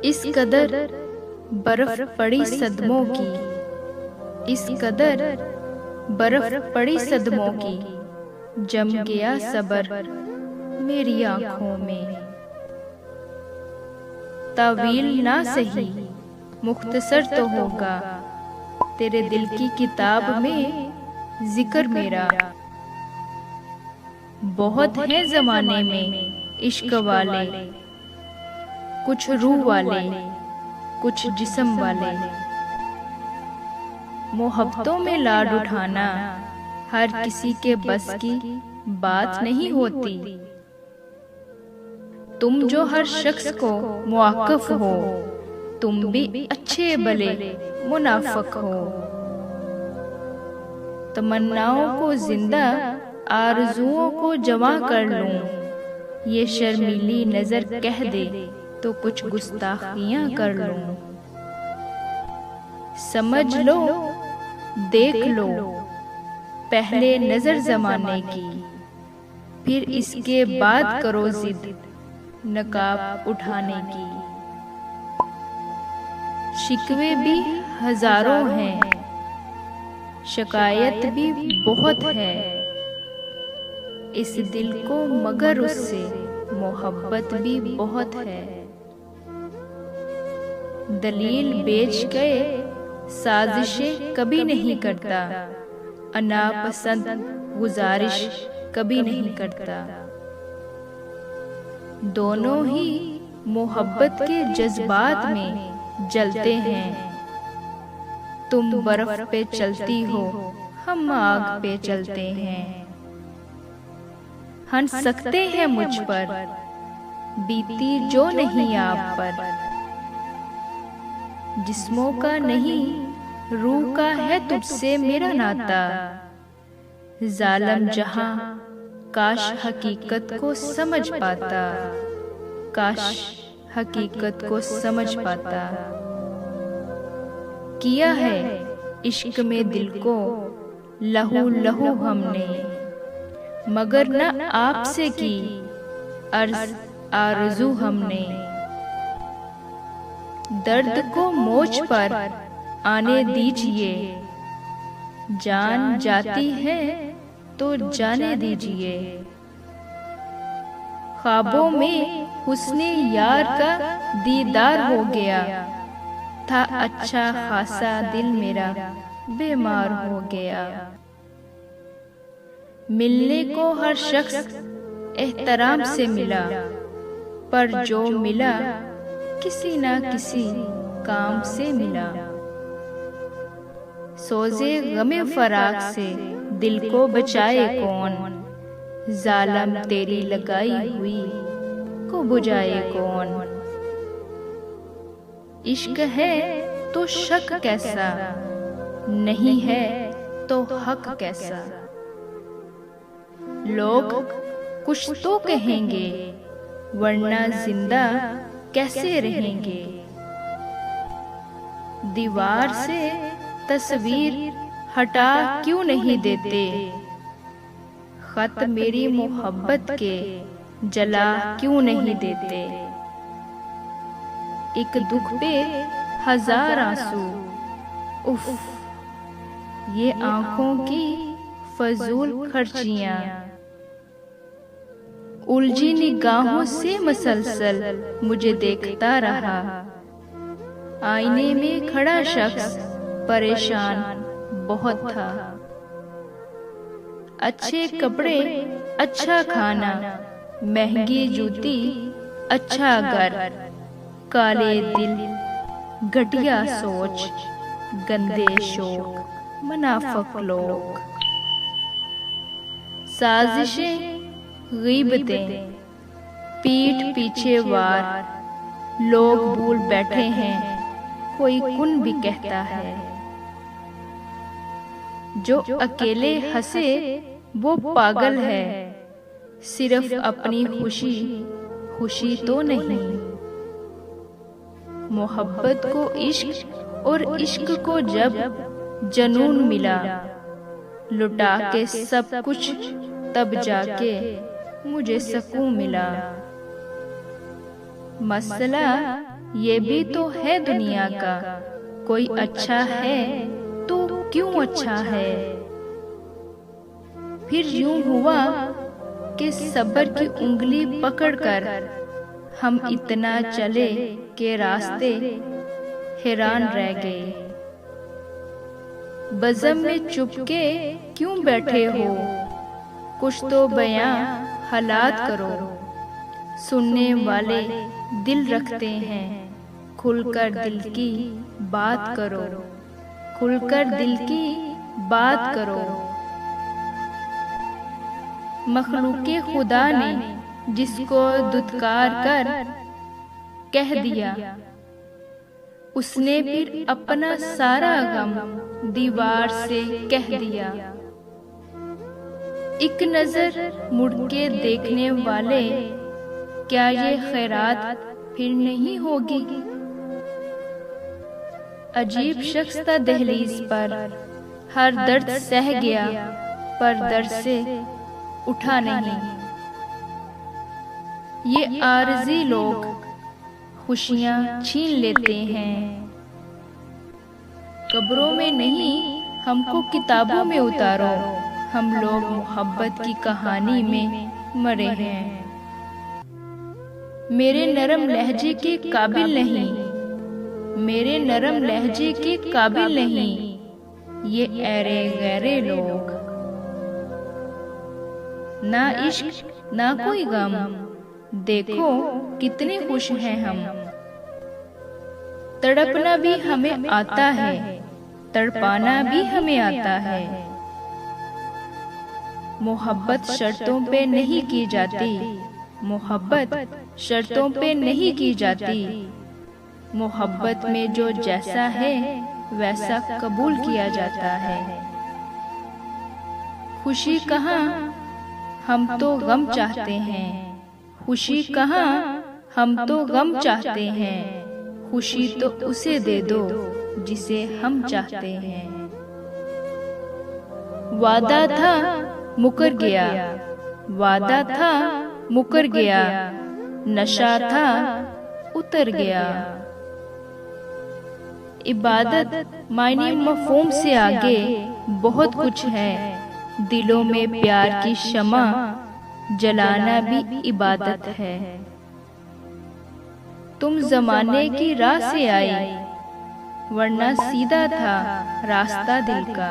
इस कदर बर्फ पड़ी सदमों की, इस कदर बर्फ पड़ी सदमों की, जम गया सबर मेरी आंखों में। तावील ना सही मुख्तसर तो होगा तेरे दिल की किताब में जिक्र मेरा। बहुत हैं ज़माने में इश्क वाले, कुछ रूह वाले कुछ जिस्म वाले। मोहब्बतों में लाड उठाना हर किसी के बस की बात नहीं होती। तुम जो हर शख्स को मुआक्किफ हो, तुम भी अच्छे भले मुनाफिक हो। तमन्नाओं को जिंदा आरज़ुओं को जमा कर लूं, ये शर्मीली नजर कह दे तो कुछ गुस्ताखियां कर लूं। समझ लो देख लो पहले नजर जमाने की, फिर इसके बाद करो जिद नकाब उठाने की। शिकवे भी हजारों हैं, शिकायत भी बहुत है इस दिल को, मगर उससे मोहब्बत भी बहुत है। दलील बेच गए साजिशें कभी नहीं करता, अनापसंद गुजारिश कभी नहीं करता। दोनों ही मोहब्बत के जज्बात में जलते हैं। तुम बर्फ पे चलती हो, हम आग पे चलते हैं। हंस सकते हैं मुझ पर, बीती जो नहीं आप पर। जिस्मों का नहीं रूह का है तुझसे मेरा नाता। जालिम जहां काश हकीकत को समझ पाता, काश हकीकत को समझ पाता। किया है इश्क में दिल को लहू लहू हमने, मगर न आपसे की अर्ज आरज़ू हमने। दर्द को मोच पर आने दीजिए, जान जाती है तो जाने दीजिए। ख्वाबों में हुस्ने यार का दीदार हो गया था, अच्छा खासा दिल मेरा बीमार हो गया। मिलने को हर शख्स एहतराम से मिला, पर जो मिला किसी ना किसी काम से मिला। सोजे गमे फराक से दिल को बचाए कौन, जालिम तेरी लगाई हुई को बुझाए कौन। इश्क है तो शक कैसा, नहीं है तो हक कैसा। लोग कुछ तो कहेंगे, वरना जिंदा कैसे रहेंगे। दीवार से तस्वीर हटा क्यों नहीं देते, खत मेरी मोहब्बत के जला क्यों नहीं देते। एक दुख पे हजार आंसू, उफ ये आंखों की फजूल खर्चियां। उलझी निगाहों से मसलसल मुझे देखता रहा, आईने में खड़ा शख्स परेशान बहुत था। अच्छे कपड़े, अच्छा खाना, महंगी जूती, अच्छा घर, काले दिल, घटिया सोच, गंदे शौक, मुनाफिक लोग। साजिशें, गीबतें, पीठ पीछे वार, लोग भूल बैठे हैं कोई कुन भी कहता है। जो अकेले हंसे वो पागल है, सिर्फ अपनी खुशी खुशी तो नहीं। मोहब्बत को इश्क और इश्क को जब जनून मिला, लुटा के सब कुछ तब जाके मुझे सुकून मिला। मसला ये भी तो है दुनिया का, कोई अच्छा है तो क्यों अच्छा है। फिर यूं हुआ कि सब्र की उंगली पकड़कर हम इतना चले कि रास्ते हैरान रह गए। बज़म में चुपके क्यों बैठे हो, कुछ तो बयां हालात करो। सुनने वाले दिल रखते हैं, खुलकर दिल की बात करो, खुलकर दिल की बात करो। मखलूके खुदा ने जिसको दुत्कार कर कह दिया, उसने फिर अपना सारा गम दीवार से कह दिया। एक नजर मुड़ के देखने वाले, क्या ये खैरात फिर नहीं होगी। अजीब शख्स था दहलीज पर, हर दर्द सह गया पर दर्द से उठा नहीं। ये आरज़ी लोग खुशियां छीन लेते हैं, कब्रों में नहीं हमको किताबों में उतारो। हम लोग मोहब्बत की कहानी में मरे हैं। मेरे नरम लहजे के काबिल नहीं, मेरे नरम लहजे के काबिल नहीं ये ऐरे गैरे लोग। ना इश्क ना कोई गम, देखो कितने खुश हैं हम। तड़पना भी हमें आता है, तड़पाना भी हमें आता है। मोहब्बत शर्तों पे नहीं की जाती, मोहब्बत शर्तों पे नहीं की जाती। मोहब्बत में जो जैसा है वैसा कबूल किया जाता है। खुशी कहाँ, हम तो गम चाहते हैं। खुशी कहाँ, हम तो गम चाहते हैं। खुशी तो उसे दे दो जिसे हम चाहते हैं। वादा था मुकर गया, वादा था मुकर गया, नशा था उतर गया। इबादत मायने मफ़हूम से आगे बहुत कुछ है। दिलों में प्यार की शमा जलाना भी इबादत है। तुम जमाने की राह से आई, वरना सीधा था रास्ता दिल का।